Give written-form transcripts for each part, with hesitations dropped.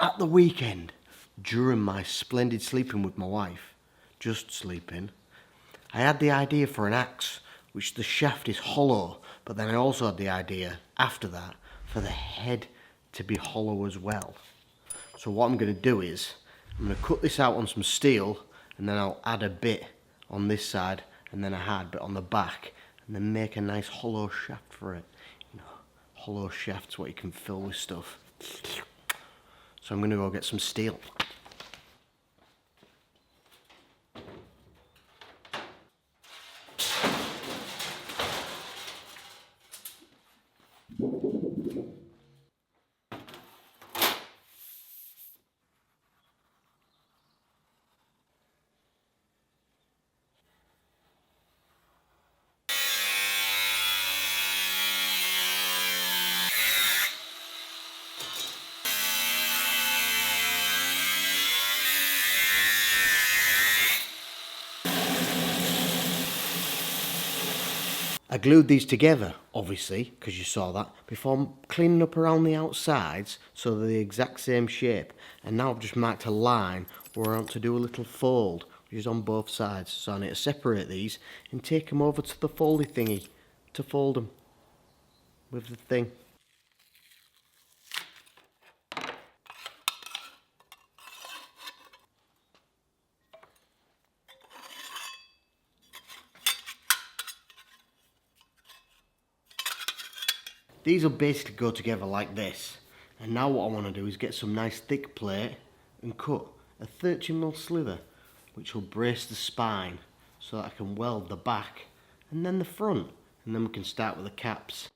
At the weekend, during my splendid sleeping with my wife, just sleeping, I had the idea for an axe, which the shaft is hollow, but then I also had the idea, after that, for the head to be hollow as well. So what I'm going to do is, I'm going to cut this out on some steel, and then I'll add a bit on this side, and then a hard bit on the back, and then make a nice hollow shaft for it. You know, hollow shaft's what you can fill with stuff. So I'm going to go get some steel. I glued these together, obviously, because you saw that, before cleaning up around the outsides so they're the exact same shape. And now I've just marked a line where I want to do a little fold, which is on both sides. So I need to separate these and take them over to the foldy thingy to fold them with the thing. These will basically go together like this. And now what I want to do is get some nice thick plate and cut a 30mm slither, which will brace the spine so that I can weld the back and then the front, and then we can start with the caps.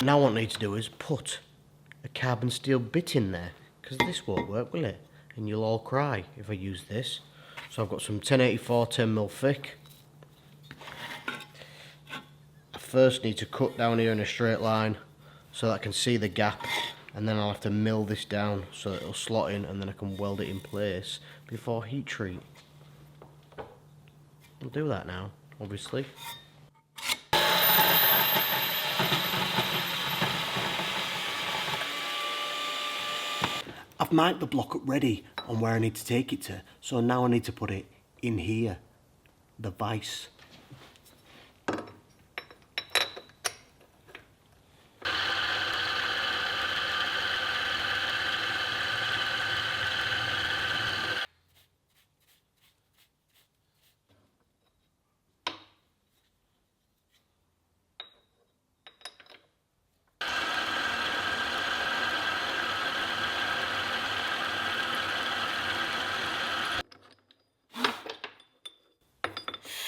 Now what I need to do is put a carbon steel bit in there, because this won't work, will it? And you'll all cry if I use this. So I've got some 1084 10mm thick. I first need to cut down here in a straight line so that I can see the gap, and then I'll have to mill this down so that it'll slot in, and then I can weld it in place before heat treat. I'll do that now, obviously. I've marked the block up ready on where I need to take it to, so now I need to put it in here, the vise.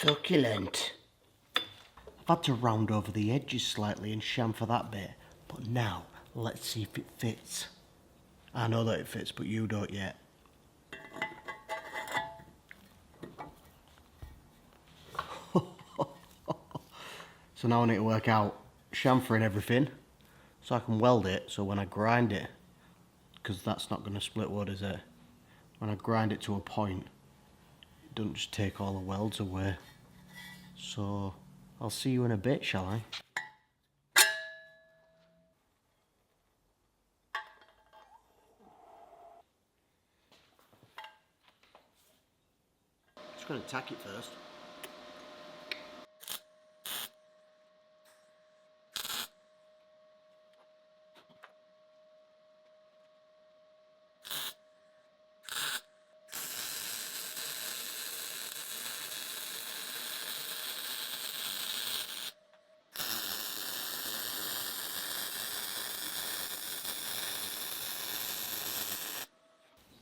Succulent. I've had to round over the edges slightly and chamfer that bit, but now let's see if it fits. I know that it fits, but you don't yet. So now I need to work out chamfering everything so I can weld it, so when I grind it, because that's not going to split wood, is it? When I grind it to a point, it doesn't just take all the welds away. So I'll see you in a bit, shall I? Just going to tack it first.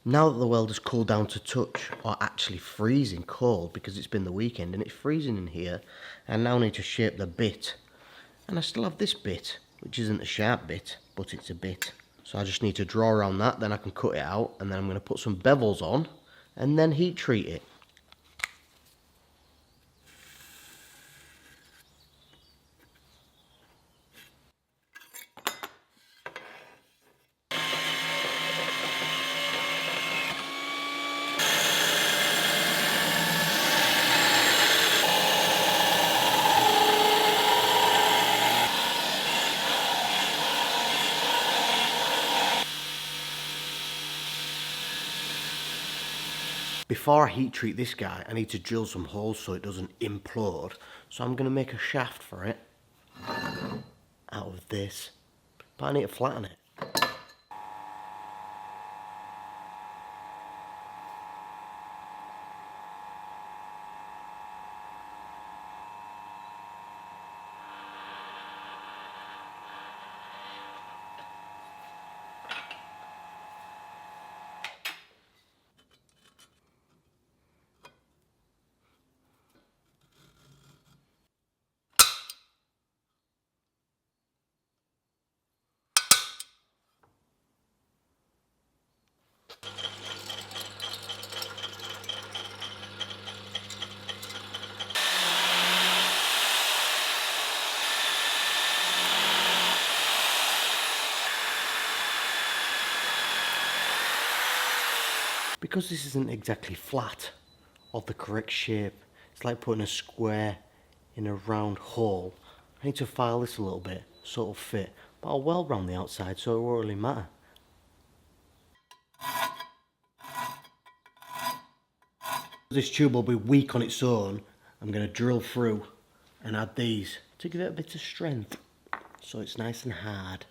Now that the weld has cooled down to touch, or actually freezing cold because it's been the weekend and it's freezing in here, I now need to shape the bit. And I still have this bit, which isn't a sharp bit, but it's a bit. So I just need to draw around that, then I can cut it out, and then I'm going to put some bevels on, and then heat treat it. Before I heat treat this guy, I need to drill some holes so it doesn't implode. So I'm going to make a shaft for it out of this, but I need to flatten it. Because this isn't exactly flat or the correct shape, it's like putting a square in a round hole. I need to file this a little bit so it'll fit, but I'll weld round the outside so it won't really matter. This tube will be weak on its own. I'm going to drill through and add these to give it a bit of strength so it's nice and hard.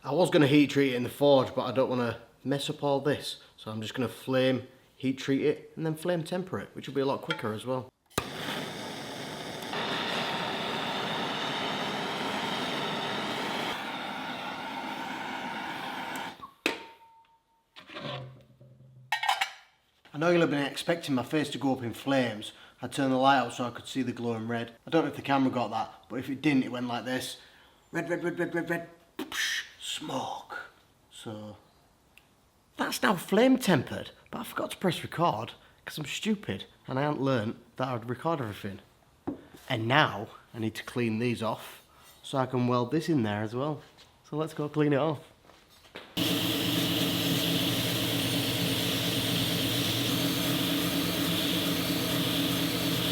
I was going to heat treat it in the forge, but I don't want to mess up all this. So I'm just going to flame, heat treat it, and then flame temper it, which will be a lot quicker as well. I know you'll have been expecting my face to go up in flames. I turned the light out so I could see the glowing red. I don't know if the camera got that, but if it didn't, it went like this. Red, red, red, red, red, red. Smoke. So that's now flame tempered, but I forgot to press record because I'm stupid and I hadn't learnt that I'd record everything. And now I need to clean these off so I can weld this in there as well. So let's go clean it off.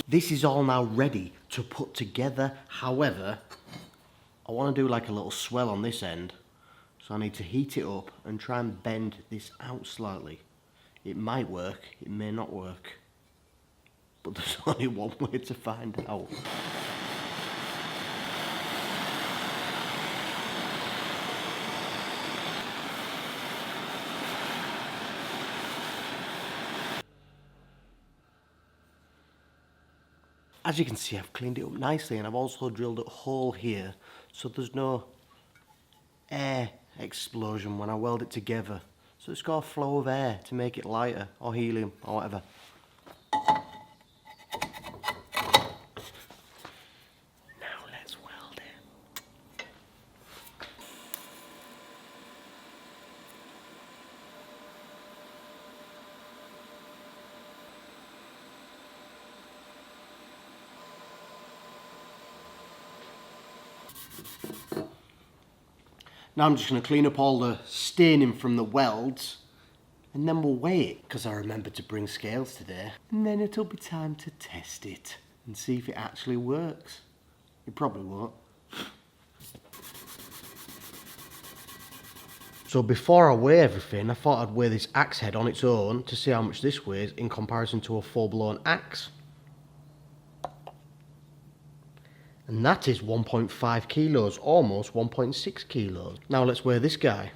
This is all now ready to put together. However, I want to do like a little swell on this end. So I need to heat it up and try and bend this out slightly. It might work, it may not work. But there's only one way to find out. As you can see, I've cleaned it up nicely, and I've also drilled a hole here so there's no air explosion when I weld it together. So it's got a flow of air to make it lighter, or helium, or whatever. Now let's weld it. Now I'm just going to clean up all the staining from the welds, and then we'll weigh it, because I remembered to bring scales today. And then it'll be time to test it and see if it actually works. It probably won't. So before I weigh everything, I thought I'd weigh this axe head on its own to see how much this weighs in comparison to a full-blown axe. And that is 1.5 kilos, almost 1.6 kilos. Now let's weigh this guy.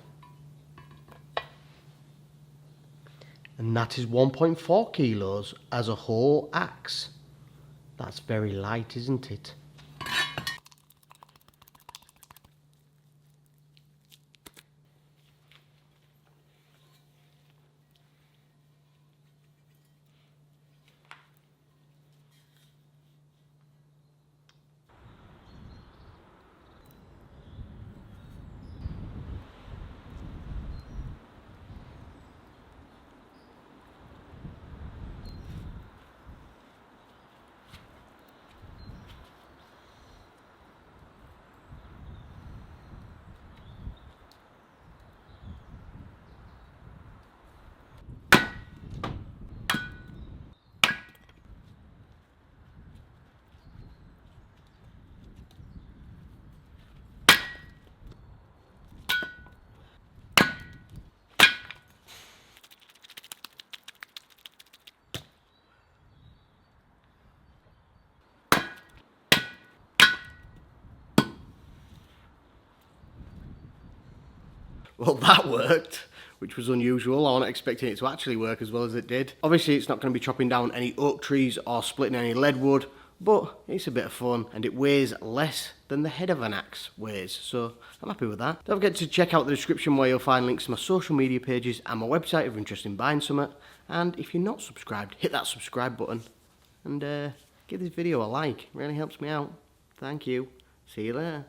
And that is 1.4 kilos as a whole axe. That's very light, isn't it? Well, that worked, which was unusual. I wasn't expecting it to actually work as well as it did. Obviously, it's not going to be chopping down any oak trees or splitting any lead wood, but it's a bit of fun, and it weighs less than the head of an axe weighs, so I'm happy with that. Don't forget to check out the description where you'll find links to my social media pages and my website if you're interested in buying something. And if you're not subscribed, hit that subscribe button and give this video a like. It really helps me out. Thank you. See you later.